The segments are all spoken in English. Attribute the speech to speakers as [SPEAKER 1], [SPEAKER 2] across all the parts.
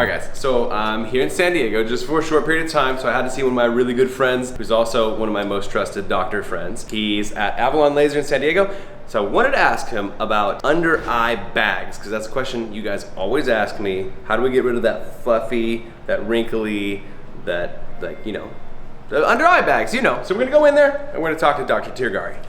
[SPEAKER 1] Alright guys, so I'm here in San Diego just for a short period of time, so I had to see one of my really good friends, who's also one of my most trusted doctor friends. He's at Avalon Laser in San Diego, so I wanted to ask him about under eye bags, because that's a question you guys always ask me. How do we get rid of that fluffy, that wrinkly, that, like, you know, the under eye bags, you know. So we're gonna go in there and we're gonna talk to Dr. Tirgari.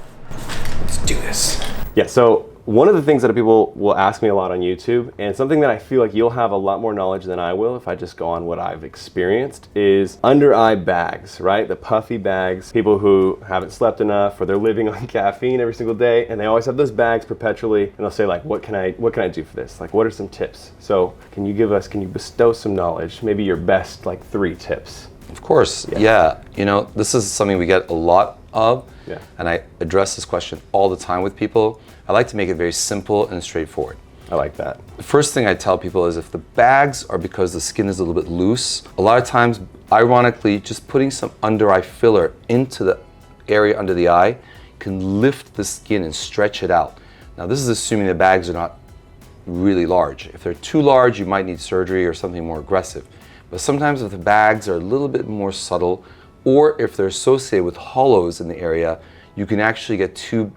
[SPEAKER 1] Let's do this. Yeah, so one of the things that people will ask me a lot on YouTube, and something that I feel like you'll have a lot more knowledge than I will if I just go on what I've experienced, is under eye bags, right? The puffy bags. People who haven't slept enough or they're living on caffeine every single day, and they always have those bags perpetually, and they'll say like, what can I do for this? Like, what are some tips? So can you bestow some knowledge, maybe your best like 3 tips?
[SPEAKER 2] Of course, yeah. You know, this is something we get a lot of, and I address this question all the time with people. I like to make it very simple and straightforward.
[SPEAKER 1] I like that.
[SPEAKER 2] The first thing I tell people is if the bags are because the skin is a little bit loose, a lot of times, ironically, just putting some under eye filler into the area under the eye can lift the skin and stretch it out. Now, this is assuming the bags are not really large. If they're too large, you might need surgery or something more aggressive. But sometimes if the bags are a little bit more subtle, or if they're associated with hollows in the area, you can actually get 2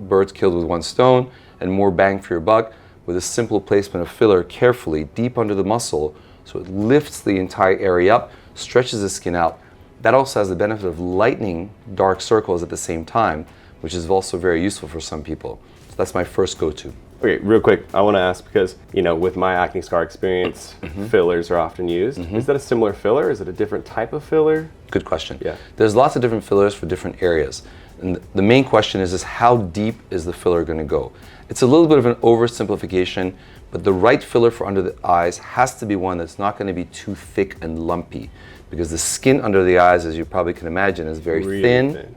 [SPEAKER 2] birds killed with 1 stone and more bang for your buck with a simple placement of filler carefully deep under the muscle, so it lifts the entire area up, stretches the skin out. That also has the benefit of lightening dark circles at the same time, which is also very useful for some people. So that's my first go-to.
[SPEAKER 1] Okay, real quick, I want to ask, because, you know, with my acne scar experience, fillers are often used. Is that a similar filler? Is it a different type of filler?
[SPEAKER 2] Good question.
[SPEAKER 1] Yeah.
[SPEAKER 2] There's lots of different fillers for different areas. And the main question is how deep is the filler going to go? It's a little bit of an oversimplification, but the right filler for under the eyes has to be one that's not going to be too thick and lumpy, because the skin under the eyes, as you probably can imagine, is very
[SPEAKER 1] really
[SPEAKER 2] thin.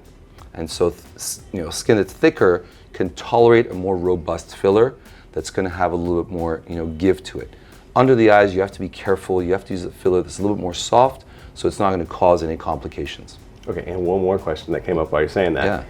[SPEAKER 2] And so, skin that's thicker can tolerate a more robust filler that's going to have a little bit more, give to it. Under the eyes, you have to be careful. You have to use a filler that's a little bit more soft, so it's not going to cause any complications.
[SPEAKER 1] Okay, and one more question that came up while you're saying that.
[SPEAKER 2] Yeah.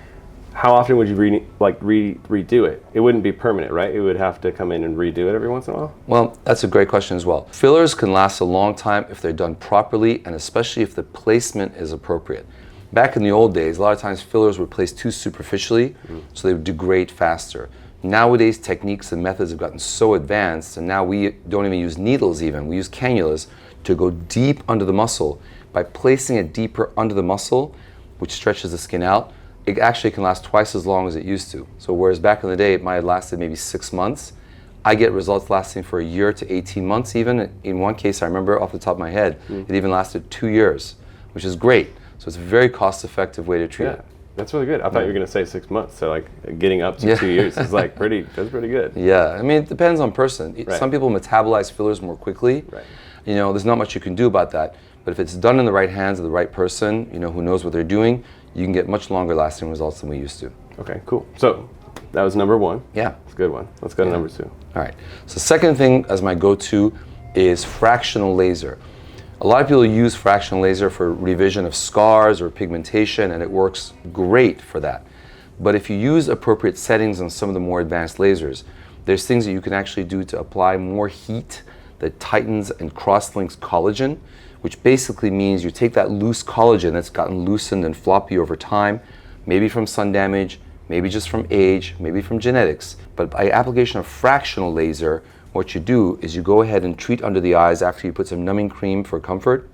[SPEAKER 1] How often would you redo it? It wouldn't be permanent, right? It would have to come in and redo it every once in a while?
[SPEAKER 2] Well, that's a great question as well. Fillers can last a long time if they're done properly, and especially if the placement is appropriate. Back in the old days, a lot of times fillers were placed too superficially, so they would degrade faster. Nowadays, techniques and methods have gotten so advanced, and now we don't even use needles even. We use cannulas to go deep under the muscle. By placing it deeper under the muscle, which stretches the skin out, it actually can last twice as long as it used to. So whereas back in the day, it might have lasted maybe 6 months, I get results lasting for a year to 18 months even. In one case, I remember off the top of my head, it even lasted 2 years, which is great. So it's a very cost-effective way to treat it.
[SPEAKER 1] That's really good. I thought you were going to say 6 months, so like getting up to 2 years is like that's pretty good.
[SPEAKER 2] Yeah, I mean, it depends on person.
[SPEAKER 1] Right.
[SPEAKER 2] Some people metabolize fillers more quickly.
[SPEAKER 1] Right.
[SPEAKER 2] There's not much you can do about that. But if it's done in the right hands of the right person, who knows what they're doing, you can get much longer lasting results than we used to.
[SPEAKER 1] Okay, cool. So that was number 1.
[SPEAKER 2] Yeah.
[SPEAKER 1] That's a good one. Let's go to number 2.
[SPEAKER 2] All right. So second thing as my go-to is fractional laser. A lot of people use fractional laser for revision of scars or pigmentation, and it works great for that. But if you use appropriate settings on some of the more advanced lasers, there's things that you can actually do to apply more heat that tightens and cross-links collagen, which basically means you take that loose collagen that's gotten loosened and floppy over time, maybe from sun damage, maybe just from age, maybe from genetics. But by application of fractional laser, what you do is you go ahead and treat under the eyes after you put some numbing cream for comfort.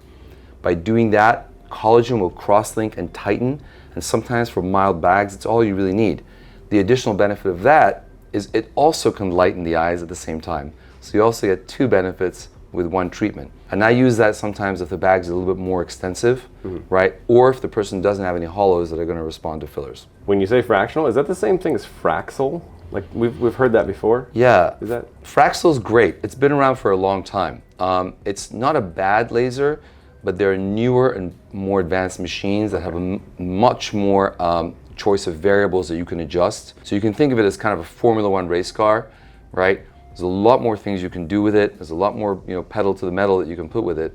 [SPEAKER 2] By doing that, collagen will cross-link and tighten, and sometimes for mild bags, it's all you really need. The additional benefit of that is it also can lighten the eyes at the same time. So you also get 2 benefits with 1 treatment. And I use that sometimes if the bags are a little bit more extensive, right? Or if the person doesn't have any hollows that are going to respond to fillers.
[SPEAKER 1] When you say fractional, is that the same thing as Fraxel? Like we've heard that before?
[SPEAKER 2] Yeah.
[SPEAKER 1] Is that?
[SPEAKER 2] Fraxel is great. It's been around for a long time. It's not a bad laser, but there are newer and more advanced machines that have a much more choice of variables that you can adjust. So you can think of it as kind of a Formula One race car, right? There's a lot more things you can do with it. There's a lot more, pedal to the metal that you can put with it,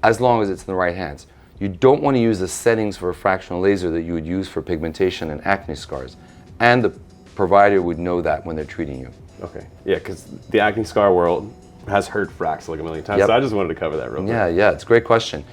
[SPEAKER 2] as long as it's in the right hands. You don't want to use the settings for a fractional laser that you would use for pigmentation and acne scars. And the provider would know that when they're treating you.
[SPEAKER 1] Okay. Yeah, because the acne scar world, has heard Frax like a million times,
[SPEAKER 2] Yep.
[SPEAKER 1] so I just wanted to cover that real quick.
[SPEAKER 2] Yeah, it's a great question.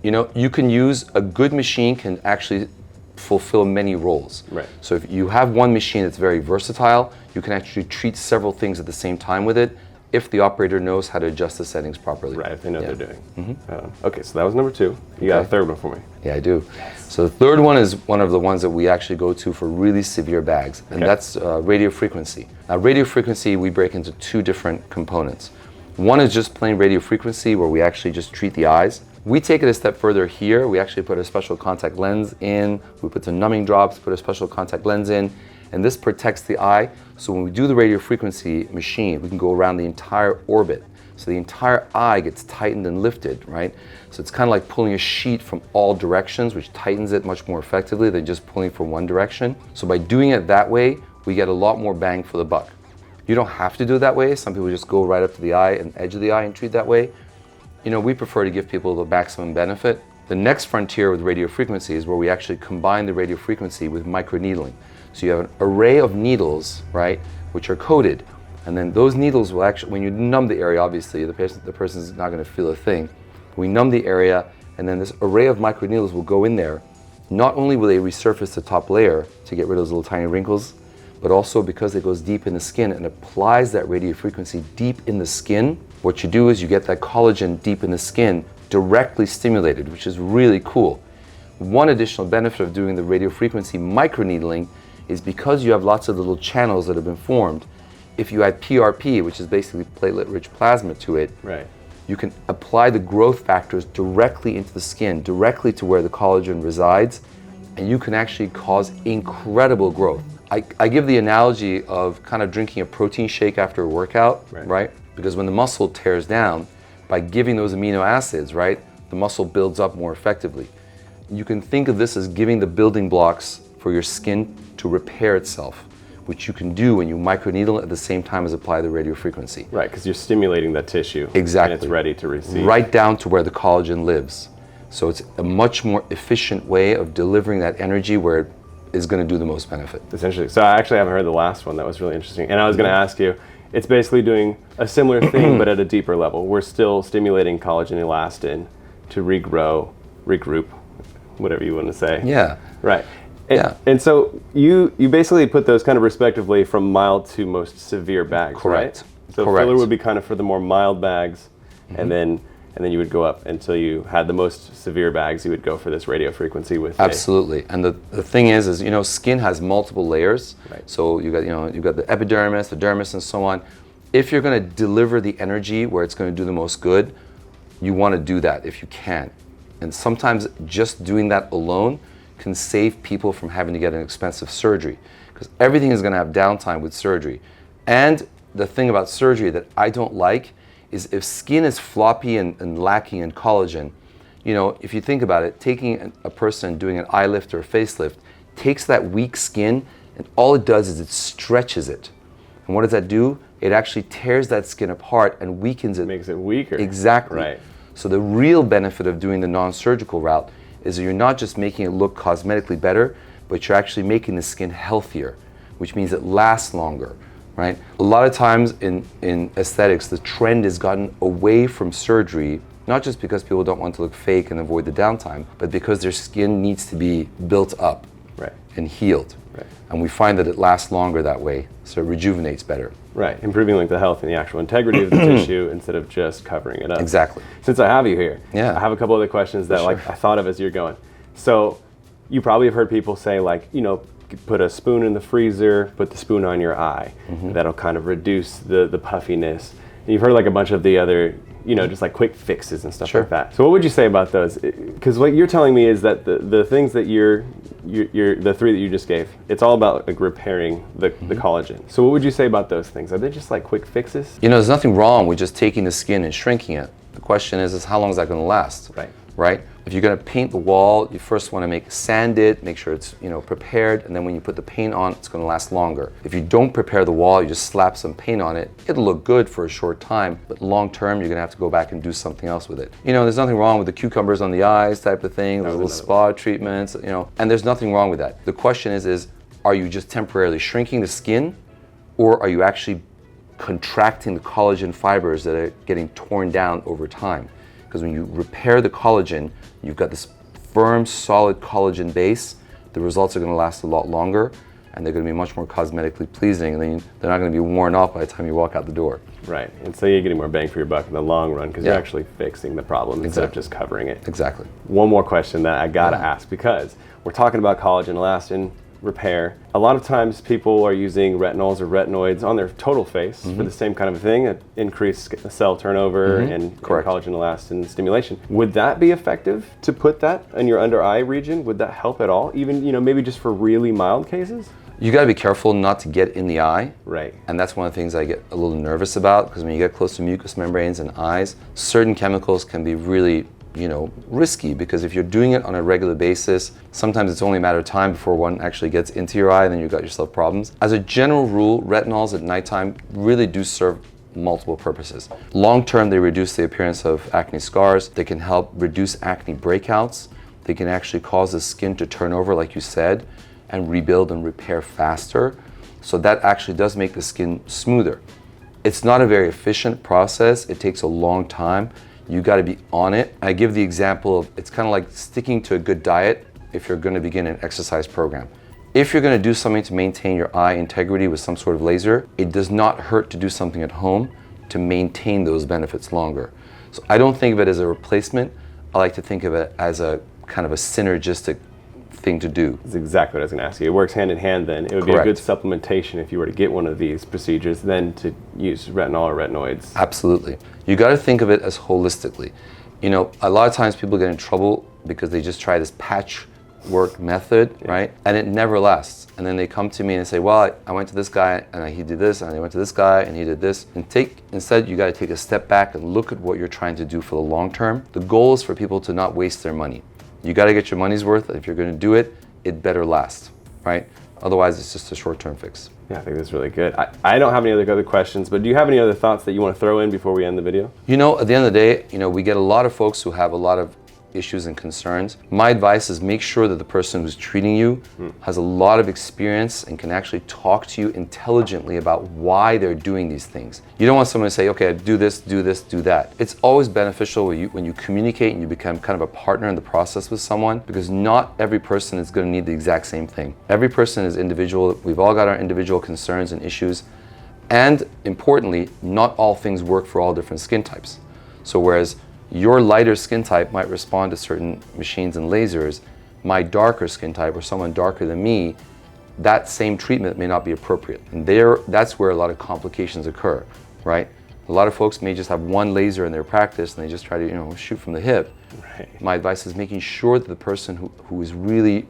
[SPEAKER 2] You know, you can use a good machine can actually fulfill many roles.
[SPEAKER 1] Right.
[SPEAKER 2] So if you have one machine that's very versatile, you can actually treat several things at the same time with it if the operator knows how to adjust the settings properly.
[SPEAKER 1] Right, if they know what they're doing. Okay, so that was number 2. You got a third one for me.
[SPEAKER 2] Yeah, I do. So the third one is one of the ones that we actually go to for really severe bags, and that's radio frequency. Now, radio frequency we break into 2 different components. One is just plain radio frequency, where we actually just treat the eyes. We take it a step further here. We actually put a special contact lens in. We put some numbing drops, put a special contact lens in, and this protects the eye. So when we do the radio frequency machine, we can go around the entire orbit. So the entire eye gets tightened and lifted, right? So it's kind of like pulling a sheet from all directions, which tightens it much more effectively than just pulling from one direction. So by doing it that way, we get a lot more bang for the buck. You don't have to do it that way. Some people just go right up to the eye and edge of the eye and treat that way. You know, we prefer to give people the maximum benefit. The next frontier with radio frequency is where we actually combine the radio frequency with microneedling. So you have an array of needles, right, which are coated. And then those needles will actually, when you numb the area, obviously, the person's not going to feel a thing. We numb the area, and then this array of microneedles will go in there. Not only will they resurface the top layer to get rid of those little tiny wrinkles, but also because it goes deep in the skin and applies that radio frequency deep in the skin, what you do is you get that collagen deep in the skin directly stimulated, which is really cool. One additional benefit of doing the radio frequency microneedling is because you have lots of little channels that have been formed. If you add PRP, which is basically platelet-rich plasma to it,
[SPEAKER 1] Right.
[SPEAKER 2] you can apply the growth factors directly into the skin, directly to where the collagen resides, and you can actually cause incredible growth. I give the analogy of kind of drinking a protein shake after a workout, right? Because when the muscle tears down, by giving those amino acids, right, the muscle builds up more effectively. You can think of this as giving the building blocks for your skin to repair itself, which you can do when you microneedle at the same time as apply the radio frequency.
[SPEAKER 1] Right, because you're stimulating that tissue.
[SPEAKER 2] Exactly.
[SPEAKER 1] And it's ready to receive.
[SPEAKER 2] Right down to where the collagen lives. So it's a much more efficient way of delivering that energy where it is going to do the most benefit.
[SPEAKER 1] Essentially. So I actually haven't heard the last one. That was really interesting. And I was going to ask you, it's basically doing a similar thing, but at a deeper level. We're still stimulating collagen elastin to regrow, regroup, whatever you want to say.
[SPEAKER 2] Yeah.
[SPEAKER 1] Right. And so you basically put those kind of respectively from mild to most severe bags,
[SPEAKER 2] Correct.
[SPEAKER 1] right? So
[SPEAKER 2] Correct.
[SPEAKER 1] filler would be kind of for the more mild bags, and then you would go up until you had the most severe bags. You would go for this radio frequency with.
[SPEAKER 2] Absolutely. And the thing is you know, skin has multiple layers.
[SPEAKER 1] Right.
[SPEAKER 2] So you've got the epidermis, the dermis, and so on. If you're going to deliver the energy where it's going to do the most good, you want to do that if you can. And sometimes just doing that alone can save people from having to get an expensive surgery, because everything is going to have downtime with surgery. And the thing about surgery that I don't like is if skin is floppy and lacking in collagen. You know, if you think about it, taking a person doing an eye lift or a facelift takes that weak skin, and all it does is it stretches it. And what does that do? It actually tears that skin apart and weakens it.
[SPEAKER 1] Makes it weaker.
[SPEAKER 2] Exactly.
[SPEAKER 1] Right.
[SPEAKER 2] So the real benefit of doing the non-surgical route is that you're not just making it look cosmetically better, but you're actually making the skin healthier, which means it lasts longer, right? A lot of times in aesthetics, the trend has gotten away from surgery, not just because people don't want to look fake and avoid the downtime, but because their skin needs to be built up and healed.
[SPEAKER 1] Right.
[SPEAKER 2] And we find that it lasts longer that way, so it rejuvenates better.
[SPEAKER 1] Right, improving like the health and the actual integrity of the tissue instead of just covering it up.
[SPEAKER 2] Exactly.
[SPEAKER 1] Since I have you here,
[SPEAKER 2] Yeah.
[SPEAKER 1] I have a couple other questions that I thought of as you're going. So you probably have heard people say put a spoon in the freezer, put the spoon on your eye. That'll kind of reduce the puffiness. And you've heard like a bunch of the other, just like quick fixes and stuff like that. So what would you say about those? Because what you're telling me is that the things that you're the 3 that you just gave, it's all about like repairing the collagen. So what would you say about those things? Are they just like quick fixes?
[SPEAKER 2] There's nothing wrong with just taking the skin and shrinking it. The question is how long is that going to last? Right? If you're going to paint the wall, you first want to sand it, make sure it's prepared, and then when you put the paint on, it's going to last longer. If you don't prepare the wall, you just slap some paint on it, it'll look good for a short time, but long term, you're going to have to go back and do something else with it. There's nothing wrong with the cucumbers on the eyes type of thing, the little spa treatments, and there's nothing wrong with that. The question is are you just temporarily shrinking the skin, or are you actually contracting the collagen fibers that are getting torn down over time. Because when you repair the collagen, you've got this firm, solid collagen base. The results are going to last a lot longer, and they're going to be much more cosmetically pleasing, and then they're not going to be worn off by the time you walk out the door.
[SPEAKER 1] Right, and so you're getting more bang for your buck in the long run because you're actually fixing the problem instead of just covering it.
[SPEAKER 2] Exactly.
[SPEAKER 1] One more question that I gotta ask, because we're talking about collagen, elastin, repair. A lot of times people are using retinols or retinoids on their total face for the same kind of thing, increased cell turnover and collagen elastin stimulation. Would that be effective to put that in your under eye region? Would that help at all? Even, maybe just for really mild cases?
[SPEAKER 2] You got to be careful not to get in the eye.
[SPEAKER 1] Right.
[SPEAKER 2] And that's one of the things I get a little nervous about, because when you get close to mucous membranes and eyes, certain chemicals can be really, risky, because if you're doing it on a regular basis, sometimes it's only a matter of time before one actually gets into your eye, and then you've got yourself problems. As a general rule, retinols at nighttime really do serve multiple purposes. Long term, they reduce the appearance of acne scars. They can help reduce acne breakouts. They can actually cause the skin to turn over, like you said, and rebuild and repair faster. So that actually does make the skin smoother. It's not a very efficient process. It takes a long time. You got to be on it. I give the example of, it's kind of like sticking to a good diet if you're going to begin an exercise program. If you're going to do something to maintain your eye integrity with some sort of laser, it does not hurt to do something at home to maintain those benefits longer. So I don't think of it as a replacement. I like to think of it as a kind of a synergistic thing to do.
[SPEAKER 1] That's exactly what I was going to ask you. It works hand in hand then. It would be a good supplementation if you were to get one of these procedures, then to use retinol or retinoids.
[SPEAKER 2] Absolutely. You got to think of it as holistically. A lot of times people get in trouble because they just try this patchwork method, right? And it never lasts. And then they come to me and say, well, I went to this guy and he did this, and I went to this guy and he did this. And instead, you got to take a step back and look at what you're trying to do for the long term. The goal is for people to not waste their money. You got to get your money's worth. If you're going to do it, it better last, right? Otherwise, it's just a short-term fix.
[SPEAKER 1] Yeah, I think that's really good. I don't have any other questions, but do you have any other thoughts that you want to throw in before we end the video?
[SPEAKER 2] At the end of the day, we get a lot of folks who have a lot of issues and concerns. My advice is make sure that the person who's treating you has a lot of experience and can actually talk to you intelligently about why they're doing these things. You don't want someone to say, okay, do this, do that. It's always beneficial when you communicate and you become kind of a partner in the process with someone, because not every person is going to need the exact same thing. Every person is individual. We've all got our individual concerns and issues. And importantly, not all things work for all different skin types. So whereas your lighter skin type might respond to certain machines and lasers, my darker skin type or someone darker than me, that same treatment may not be appropriate. And that's where a lot of complications occur, right? A lot of folks may just have one laser in their practice and they just try to shoot from the hip.
[SPEAKER 1] Right.
[SPEAKER 2] My advice is making sure that the person who is really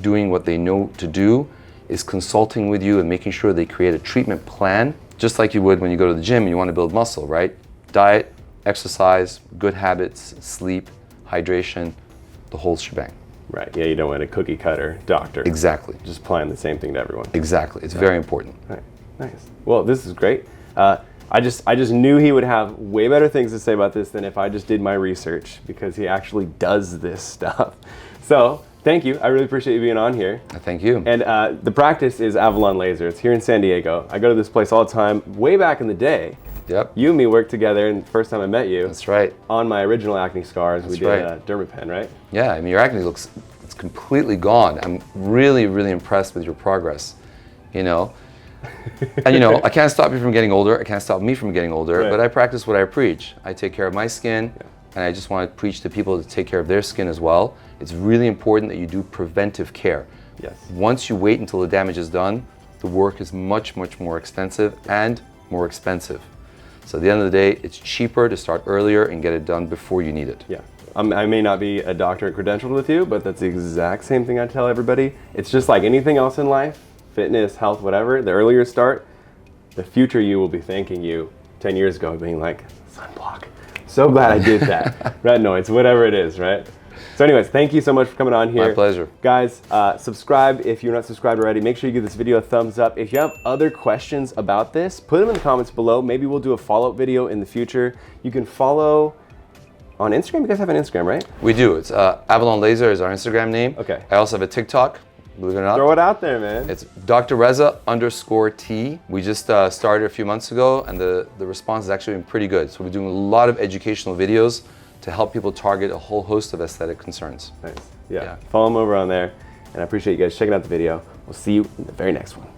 [SPEAKER 2] doing what they know to do is consulting with you and making sure they create a treatment plan, just like you would when you go to the gym and you want to build muscle, right? Diet, exercise, good habits, sleep, hydration, the whole shebang.
[SPEAKER 1] Right, yeah, you don't want a cookie cutter doctor.
[SPEAKER 2] Exactly.
[SPEAKER 1] Just applying the same thing to everyone.
[SPEAKER 2] Exactly, it's very important.
[SPEAKER 1] Right, nice. Well, this is great. I just knew he would have way better things to say about this than if I just did my research, because he actually does this stuff. So, thank you. I really appreciate you being on here.
[SPEAKER 2] Thank you.
[SPEAKER 1] And the practice is Avalon Laser. It's here in San Diego. I go to this place all the time, way back in the day.
[SPEAKER 2] Yep.
[SPEAKER 1] You and me worked together, and the first time I met you.
[SPEAKER 2] That's right.
[SPEAKER 1] On my original acne scars, we did Dermapen, right?
[SPEAKER 2] Yeah, I mean, your acne it's completely gone. I'm really, really impressed with your progress, And, I can't stop you from getting older. I can't stop me from getting older, but I practice what I preach. I take care of my skin, and I just want to preach to people to take care of their skin as well. It's really important that you do preventive care.
[SPEAKER 1] Yes.
[SPEAKER 2] Once you wait until the damage is done, the work is much, much more extensive and more expensive. So at the end of the day, it's cheaper to start earlier and get it done before you need it.
[SPEAKER 1] Yeah. I may not be a doctorate credentialed with you, but that's the exact same thing I tell everybody. It's just like anything else in life, fitness, health, whatever. The earlier you start, the future you will be thanking you 10 years ago, being like, sunblock. So glad I did that. Retinoids, whatever it is, right? So anyways, thank you so much for coming on here.
[SPEAKER 2] My pleasure.
[SPEAKER 1] Guys, subscribe if you're not subscribed already. Make sure you give this video a thumbs up. If you have other questions about this, put them in the comments below. Maybe we'll do a follow-up video in the future. You can follow on Instagram. You guys have an Instagram, right?
[SPEAKER 2] We do. It's Avalon Laser is our Instagram name.
[SPEAKER 1] Okay.
[SPEAKER 2] I also have a TikTok. believe it or not.
[SPEAKER 1] Throw it out there, man.
[SPEAKER 2] It's Dr. Reza_T. We just started a few months ago, and the response has actually been pretty good. So we're doing a lot of educational videos to help people target a whole host of aesthetic concerns.
[SPEAKER 1] Nice. Yeah. Follow them over on there, and I appreciate you guys checking out the video. We'll see you in the very next one.